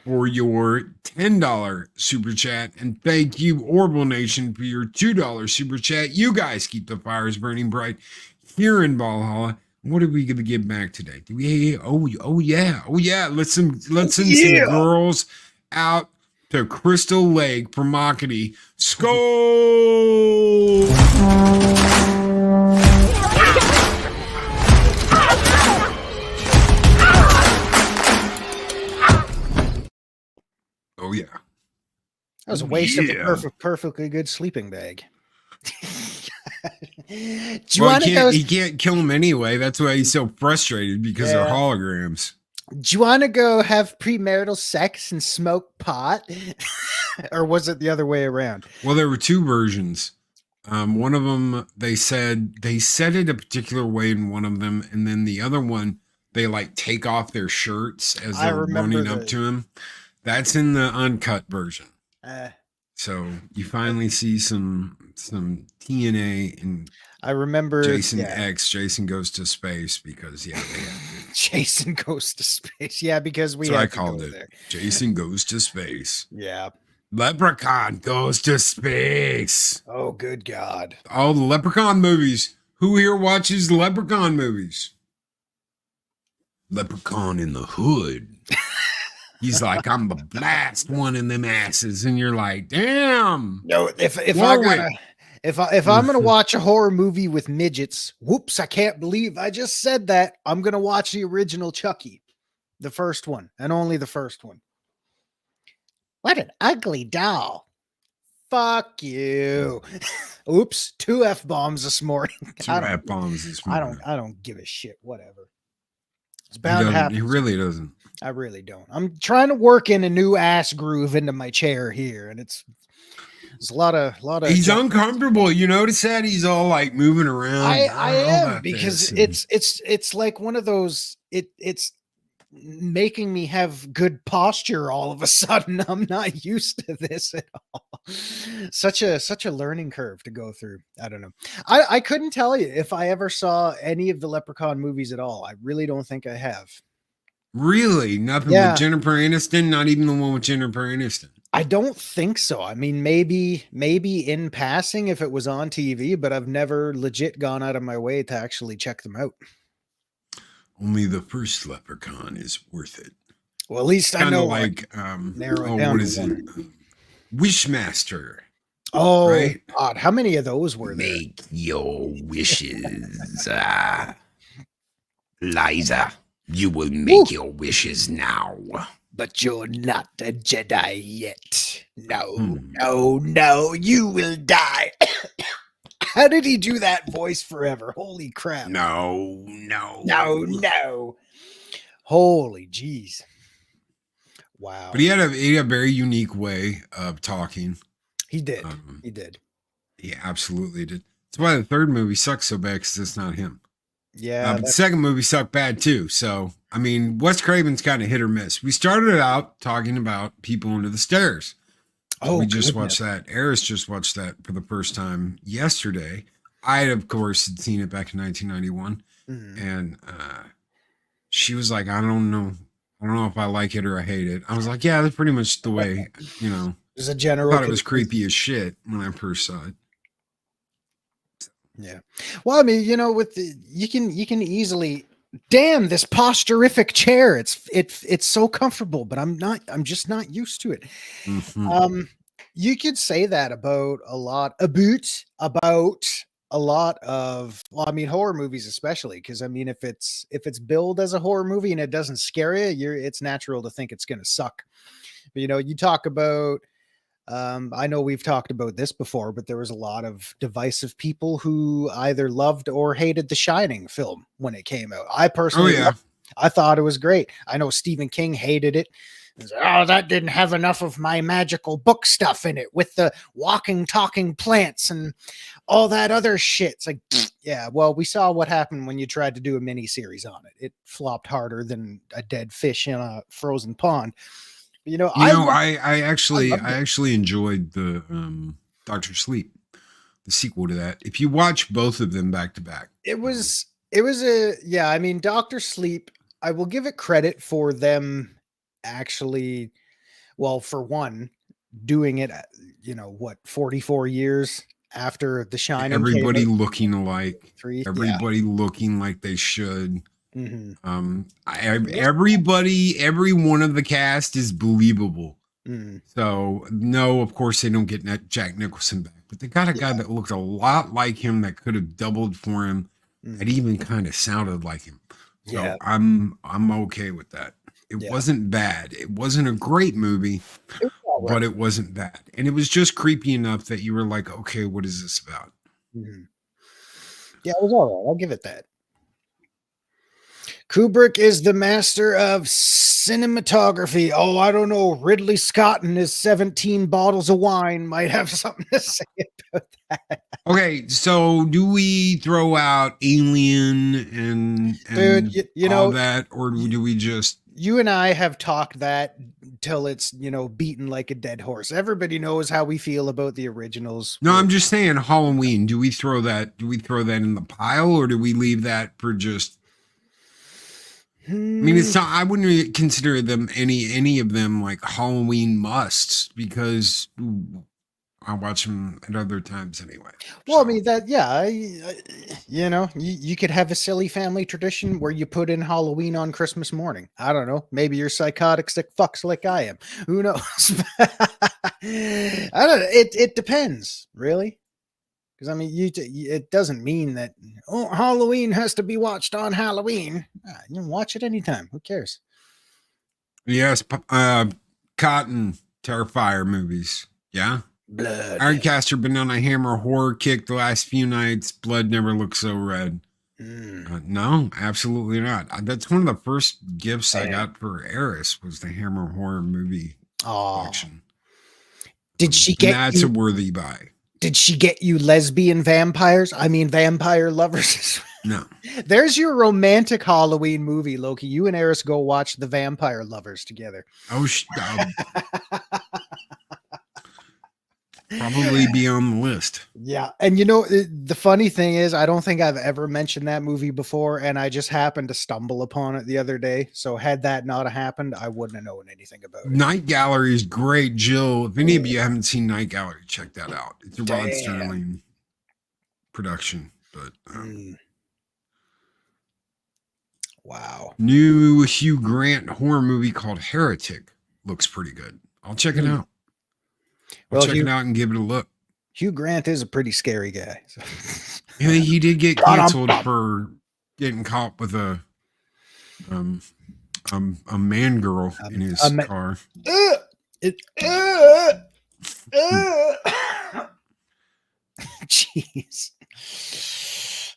for your $10 super chat. And thank you, Orville Nation, for your $2 super chat. You guys keep the fires burning bright here in Valhalla. What are we going to give back today? Do we? Oh yeah. Let's send some girls out to Crystal Lake for Makati. Skull! Oh, yeah. That was a waste of a perfectly good sleeping bag. you Well, want to go? he can't kill them anyway. That's why he's so frustrated because they're Yeah. holograms. Do you want to go have premarital sex and smoke pot? Or was it the other way around? Well, there were two versions. One of them they said it a particular way in one of them, and then the other one they like take off their shirts as I they're remember running up to him. That's in the uncut version. So you finally see some TNA and I remember Jason yeah. X. Jason goes to space because they had Jason goes to space. Yeah, because we so I had to called go it. there. Jason goes to space. Yeah. Leprechaun goes to space. Oh, good God. All the Leprechaun movies. Who here watches the Leprechaun movies? Leprechaun in the Hood. He's like, I'm the last one in them asses, and you're like, damn. No, if Warwick. I'm gonna watch a horror movie with midgets, whoops! I can't believe I just said that. I'm gonna watch the original Chucky, the first one, and only the first one. What an ugly doll! Fuck you. Oops, 2 F-bombs this morning. Two F-bombs this morning. I don't give a shit. Whatever. It's bound to happen. He really doesn't. I really don't. I'm trying to work in a new ass groove into my chair here, and it's a lot of. He's uncomfortable. You notice that he's all like moving around. I am, because it's like one of those. It's making me have good posture all of a sudden. I'm not used to this at all. Such a learning curve to go through. I don't know. I couldn't tell you if I ever saw any of the Leprechaun movies at all. I really don't think I have. Really? Nothing with Jennifer Aniston? Not even the one with Jennifer Aniston? I don't think so. I mean, maybe in passing if it was on TV, but I've never legit gone out of my way to actually check them out. Only the first Leprechaun is worth it. Well, at least I know. Like, narrow it down. What is it? Wishmaster. Oh, right? God. How many of those were there? Make your wishes. Liza, you will make your wishes now. But you're not a Jedi yet. No, you will die. How did he do that voice forever? Holy crap. No. Holy jeez. Wow. But he had a very unique way of talking. He did. He did. He absolutely did. That's why the third movie sucks so bad, because it's not him. Yeah. But the second movie sucked bad too. So, I mean, Wes Craven's kind of hit or miss. We started out talking about People Under the Stairs. Oh, we just watched that. Eris just watched that for the first time yesterday. I, of course, had seen it back in 1991. And she was like, I don't know if I like it or I hate it. I was like, yeah, that's pretty much the way, There's a general. I thought it was creepy as shit when I first saw it. Yeah. Well, I mean, with you can easily, damn, this posterific chair. It's so comfortable, but I'm just not used to it. You could say that about a lot of, well, I mean, horror movies, especially, because I mean, if it's billed as a horror movie and it doesn't scare you, it's natural to think it's going to suck. But, you talk about, I know we've talked about this before, but there was a lot of divisive people who either loved or hated The Shining film when it came out. I personally, I thought it was great. I know Stephen King hated it. Oh, that didn't have enough of my magical book stuff in it with the walking, talking plants and all that other shit. It's like, yeah, well, we saw what happened when you tried to do a mini series on it. It flopped harder than a dead fish in a frozen pond. I actually enjoyed the Dr. Sleep, the sequel to that. If you watch both of them back to back, it was I mean, Dr. Sleep, I will give it credit for them actually, well, for one, doing it, 44 years after The Shining. Everybody looking alike, everybody looking like they should. Every one of the cast is believable. So no, of course they don't get Jack Nicholson back, but they got a guy that looked a lot like him that could have doubled for him. It even kind of sounded like him. So I'm okay with that. It wasn't bad. It wasn't a great movie, but it wasn't bad. And it was just creepy enough that you were like, okay, what is this about? Yeah, it was all right. I'll give it that. Kubrick is the master of cinematography. Oh, I don't know. Ridley Scott and his 17 bottles of wine might have something to say about that. Okay, so do we throw out Alien and Dude, you all know, that, or do we just? you and I have talked that till it's, beaten like a dead horse. Everybody knows how we feel about the originals. No, I'm just saying Halloween. Do we throw that? Do we throw that in the pile, or do we leave that for just? I mean, it's not. I wouldn't really consider them any of them like Halloween musts because I watch them at other times anyway. Well, I So. mean that, yeah, you could have a silly family tradition where you put in Halloween on Christmas morning. I don't know. Maybe you're psychotic sick fucks like I am. Who knows? I don't know. It depends, really. Because I mean, it doesn't mean that Halloween has to be watched on Halloween. You can watch it anytime. Who cares? Yes, Cotton Terrifier movies. Yeah. Blood. Ironcaster Banana Hammer horror kick the last few nights. Blood never looked so red. No, absolutely not. That's one of the first gifts I got for Eris was the Hammer horror movie collection. Did she get? That's a worthy buy. Did she get you lesbian vampires? I mean, vampire lovers. No. There's your romantic Halloween movie, Loki. You and Eris go watch the Vampire Lovers together. Oh, probably be on the list. Yeah. And the funny thing is, I don't think I've ever mentioned that movie before, and I just happened to stumble upon it the other day. So had that not have happened, I wouldn't have known anything about it. Night Gallery is great, Jill. If any of you haven't seen Night Gallery, check that out. It's a Rod Sterling production, but wow. New Hugh Grant horror movie called Heretic looks pretty good. I'll check it out. I'll check it out and give it a look. Hugh Grant is a pretty scary guy. So. Yeah, he did get canceled for getting caught with a man girl in his car. Jeez.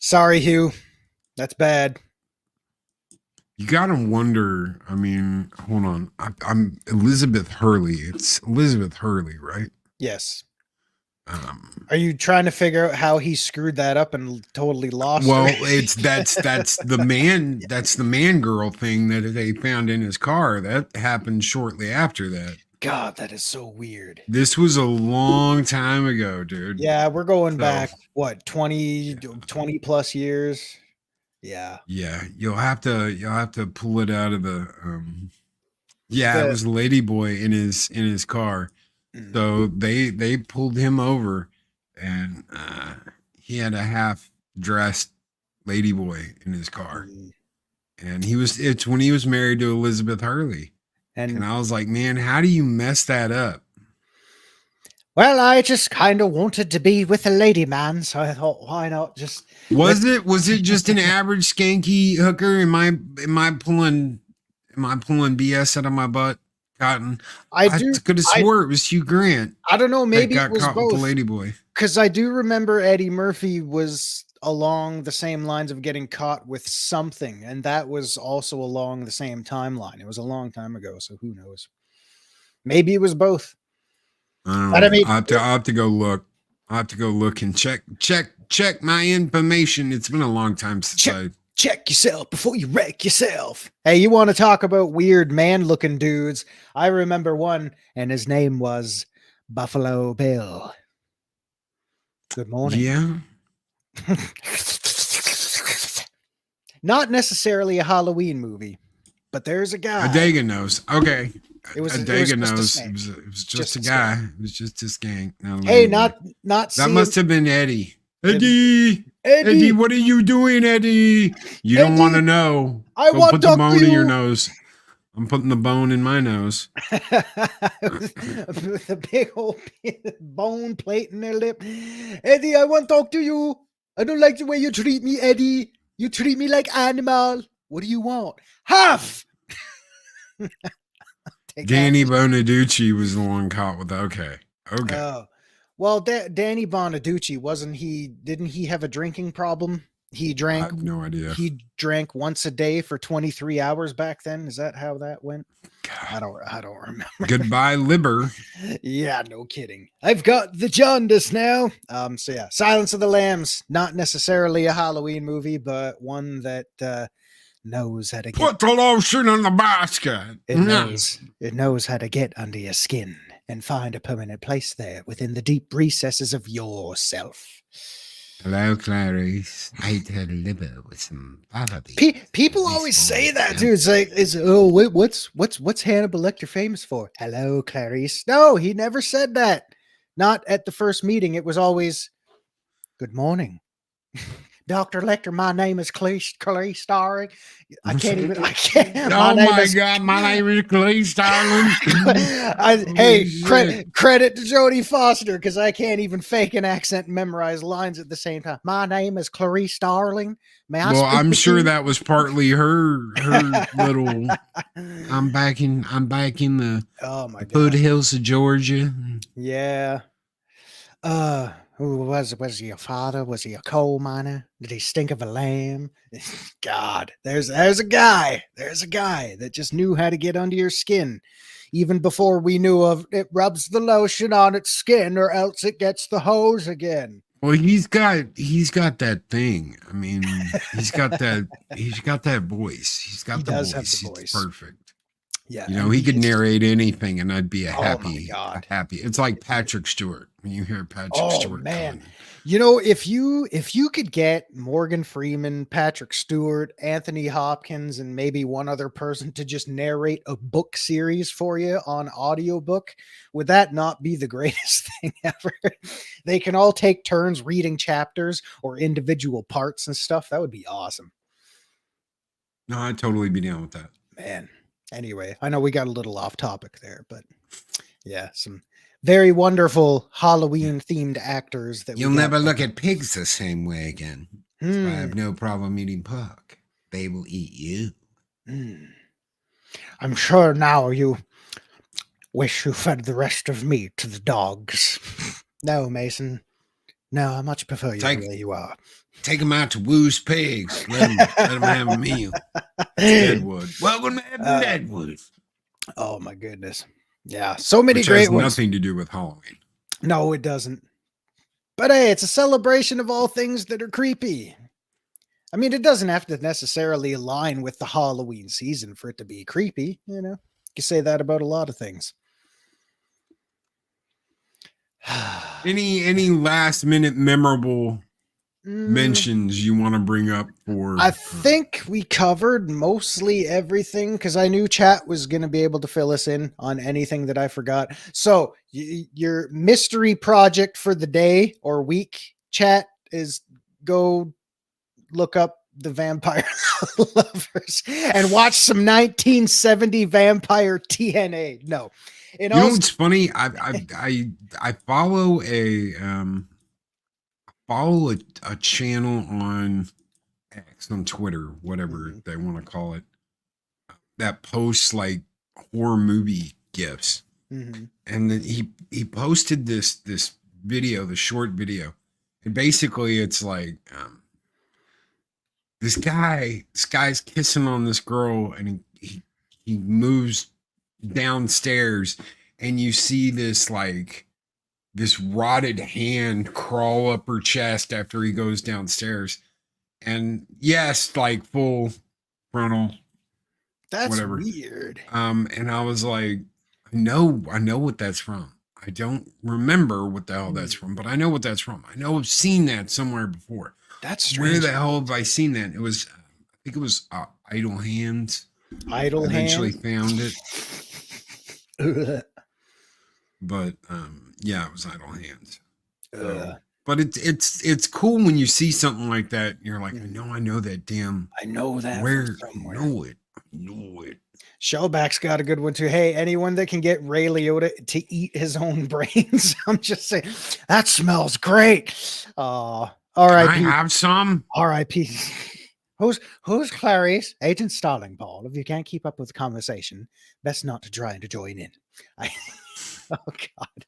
Sorry, Hugh. That's bad. You gotta wonder. I mean, hold on. I'm Elizabeth Hurley. It's Elizabeth Hurley, right? Yes. Are you trying to figure out how he screwed that up and totally lost? Well, her? that's the man. That's the man girl thing that they found in his car. That happened shortly after that. God, that is so weird. This was a long time ago, dude. Yeah, we're going back, what, 20 plus years? Yeah. Yeah, you'll have to pull it out of the it was Ladyboy in his car. So they pulled him over and he had a half dressed Ladyboy in his car. And it's when he was married to Elizabeth Hurley. And I was like, man, how do you mess that up? Well, I just kind of wanted to be with a lady man, so I thought, why not just was it just an average skanky hooker? Am I pulling BS out of my butt, Cotton? I could have swore it was Hugh Grant. I don't know, maybe got it was caught both. with the Ladyboy. Because I do remember Eddie Murphy was along the same lines of getting caught with something, and that was also along the same timeline. It was a long time ago, so who knows? Maybe it was both. I mean, I have to go look. I have to go look and check my information. It's been a long time since check yourself before you wreck yourself. Hey, you want to talk about weird man-looking dudes? I remember one, and his name was Buffalo Bill. Good morning. Yeah. Not necessarily a Halloween movie, but there's a guy. Adega knows. Okay. It was Adega knows. It was just a guy. It was just a skank. Hey, not. That must have been Eddie. Eddie, what are you doing, Eddie? You don't want to know. Go put the bone in your nose. I'm putting the bone in my nose. The big old bone plate in their lip. Eddie, I want to talk to you. I don't like the way you treat me, Eddie. You treat me like animal. What do you want? Half. Danny Bonaducci was the one caught with okay. Well, Danny Bonaducci, didn't he have a drinking problem? He I drank. have no idea. He drank once a day for 23 hours back then. Is that how that went? I don't remember. Goodbye, liver. Yeah, no kidding. I've got the jaundice now. So yeah, Silence of the Lambs, not necessarily a Halloween movie, but one that knows how to get Put the lotion in the basket. it knows how to get under your skin and find a permanent place there within the deep recesses of yourself. Hello, Clarice. I ate her liver with some fava beans. People always say that, dude. It's like, what's Hannibal Lecter famous for? Hello, Clarice. No, he never said that. Not at the first meeting. It was always, good morning, Dr. Lecter. My name is Clarice Starring. I can't. Oh my God, my name is Clarice Starling. Hey, credit to Jodie Foster, because I can't even fake an accent and memorize lines at the same time. My name is Clarice Starling. Well, I'm sure that was partly her little. I'm back in the foothills of Georgia. Yeah. Who was he a father? Was he a coal miner? Did he stink of a lamb? God, there's a guy that just knew how to get under your skin, even before we knew of it rubs the lotion on its skin or else it gets the hose again. Well, he's got that thing. I mean, he's got that voice. He does have voice. the voice. It's perfect. Yeah, you know, he could narrate anything, and I'd be happy. It's like Patrick Stewart when you hear Patrick Stewart. Man, you know, if you could get Morgan Freeman, Patrick Stewart, Anthony Hopkins, and maybe one other person to just narrate a book series for you on audiobook, would that not be the greatest thing ever? They can all take turns reading chapters or individual parts and stuff. That would be awesome. No, I'd totally be down with that, man. Anyway, I know we got a little off topic there, but yeah, some very wonderful Halloween themed actors that you'll never look at pigs the same way again. That's why I have no problem eating pork. They will eat you. I'm sure now you wish you fed the rest of me to the dogs. No, Mason. No, I much prefer you the way you are. Take them out to Woo's Pigs. Let them have a meal. Deadwood. Welcome to Deadwood. Oh my goodness. Yeah, so many Which great has ones. Nothing to do with Halloween. No, it doesn't. But hey, it's a celebration of all things that are creepy. I mean, it doesn't have to necessarily align with the Halloween season for it to be creepy. You know, you can say that about a lot of things. Any last minute memorable mentions you want to bring up for? I think we covered mostly everything because I knew chat was going to be able to fill us in on anything that I forgot. So your mystery project for the day or week, chat, is go look up the Vampire Lovers and watch some 1970 vampire TNA. No, you know what's funny? I follow a channel on X, on Twitter, whatever they want to call it, that posts like horror movie gifs. And then he posted this video, the short video, and basically it's like this guy's kissing on this girl, and he moves downstairs, and you see this rotted hand crawl up her chest after he goes downstairs. And yes, like full frontal. That's whatever. Weird. And I was like, I know what that's from. I don't remember what the hell that's from, but I know what that's from. I know I've seen that somewhere before. That's strange. Where the hell have I seen that? It was, I think it was Idle Hands. Idle Hands. Eventually found it. But yeah, it was Idle Hands. But it's cool when you see something like that. You're like, I know that damn. I know that. Where? I know it. Shellback's got a good one too. Hey, anyone that can get Ray Liotta to eat his own brains, I'm just saying, that smells great. R.I.P. I have some. R.I.P. Who's Clarice? Agent Starling, Paul. If you can't keep up with the conversation, best not to try to join in. Oh God.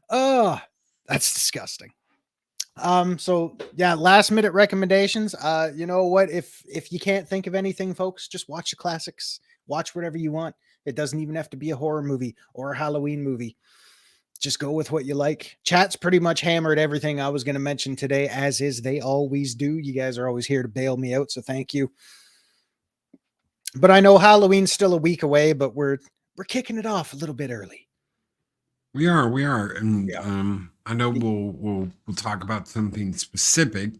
Oh, that's disgusting. So yeah, last minute recommendations. You know what? If you can't think of anything, folks, just watch the classics. Watch whatever you want. It doesn't even have to be a horror movie or a Halloween movie. Just go with what you like. Chat's pretty much hammered everything I was going to mention today, as is they always do. You guys are always here to bail me out, so thank you. But I know Halloween's still a week away, but we're kicking it off a little bit early. We are, and I know we'll talk about something specific,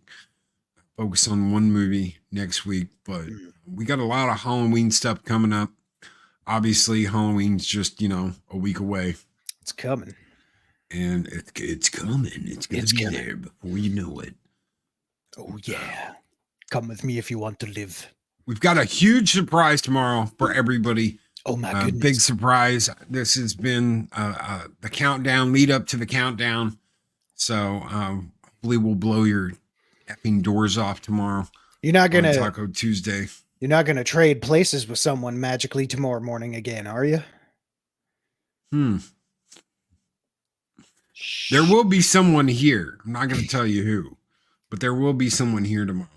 focus on one movie next week, but we got a lot of Halloween stuff coming up. Obviously, Halloween's just a week away. It's coming, and it's coming. It's gonna be coming there before you know it. Oh yeah, come with me if you want to live. We've got a huge surprise tomorrow for everybody. Oh my goodness. Big surprise. This has been the countdown, lead up to the countdown. So hopefully we'll blow your effing doors off tomorrow. You're not going to Taco Tuesday. You're not going to trade places with someone magically tomorrow morning again, are you? There will be someone here. I'm not going to tell you who, but there will be someone here tomorrow.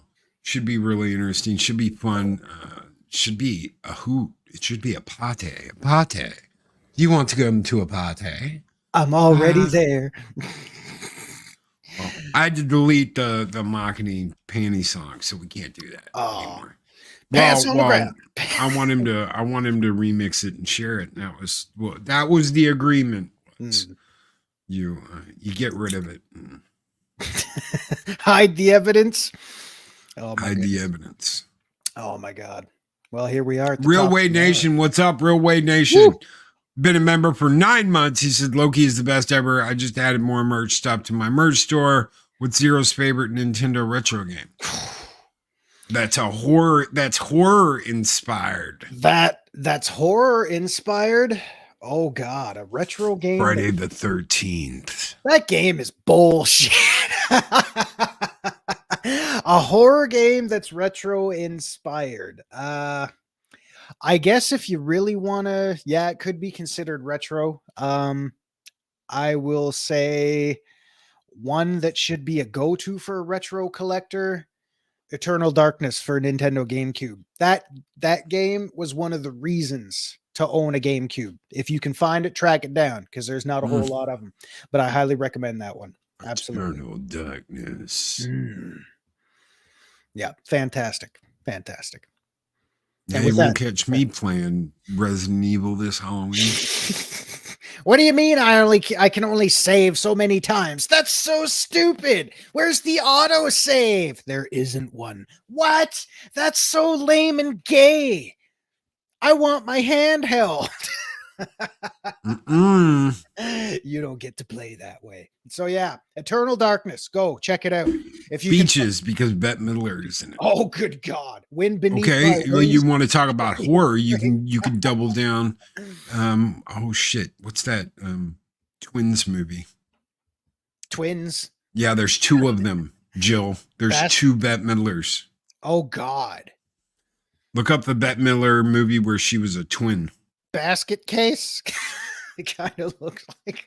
Should be really interesting. Should be fun. Should be a hoot. It should be a party. A party. You want to go to a party? I'm already there. Well, I had to delete the marketing panty song, so we can't do that anymore. Pants on the ground. I want him to remix it and share it. And that was the agreement. You get rid of it. Hide the evidence. Hide the evidence. Oh my God. Well, here we are. Real Wade Nation, what's up? Real Wade Nation. Woo! Been a member for 9 months. He said Loki is the best ever. I just added more merch stuff to my merch store with Zero's favorite Nintendo retro game. That's horror inspired. That's horror inspired. Oh God, a retro game. Friday the 13th. That game is bullshit. A horror game that's retro inspired. I guess if you really want to, it could be considered retro. I will say one that should be a go-to for a retro collector, Eternal Darkness for Nintendo GameCube. That game was one of the reasons to own a GameCube. If you can find it, track it down, because there's not a whole lot of them. But I highly recommend that one. Absolutely. Eternal Darkness. Yeah, fantastic. Yeah, you won't catch me playing Resident Evil this Halloween. What do you mean I can only save so many times? That's so stupid. Where's the auto save? There isn't one. What? That's so lame and gay. I want my handheld. You don't get to play that way. So yeah, Eternal Darkness. Go check it out. If you Beaches, because Bette Midler is in it. Oh, good God! Wind beneath. Okay, well, you want to talk about horror? You can double down. Oh shit, what's that? Twins movie. Twins. Yeah, there's 2 of them. Jill, there's 2 Bette Midlers. Oh God. Look up the Bette Midler movie where she was a twin. Basket Case. It kind of looks like.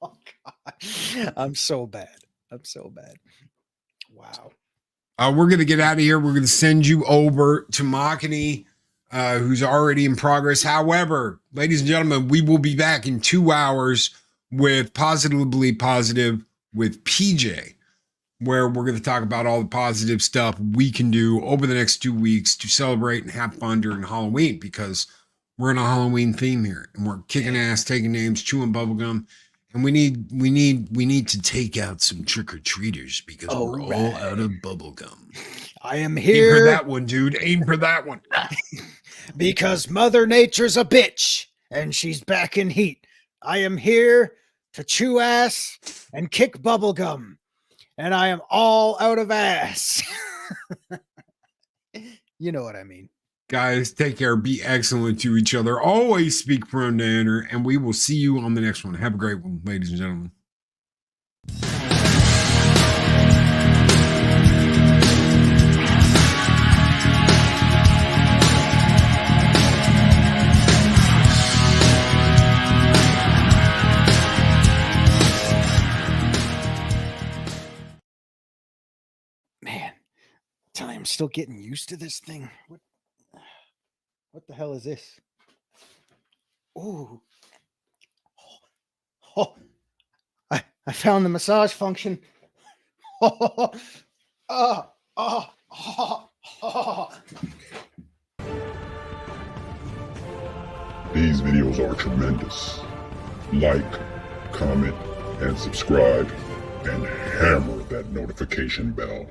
Oh God, I'm so bad. Wow. We're gonna get out of here. We're gonna send you over to Makani, who's already in progress. However, ladies and gentlemen, we will be back in 2 hours with Positively Positive with PJ, where we're going to talk about all the positive stuff we can do over the next 2 weeks to celebrate and have fun during Halloween, because we're in a Halloween theme here and we're kicking ass, taking names, chewing bubblegum. And we need to take out some trick-or-treaters because we're all out of bubblegum. I am here. Aim for that one, dude. Aim for that one. Because Mother Nature's a bitch and she's back in heat. I am here to chew ass and kick bubblegum. And I am all out of ass. You know what I mean. Guys, take care. Be excellent to each other. Always speak prone to enter. And we will see you on the next one. Have a great one, ladies and gentlemen. telling you, I'm still getting used to this thing. What the hell is this? Ooh. Oh, I found the massage function. Oh, oh, oh, oh, oh. These videos are tremendous. Like, comment, and subscribe, and hammer that notification bell.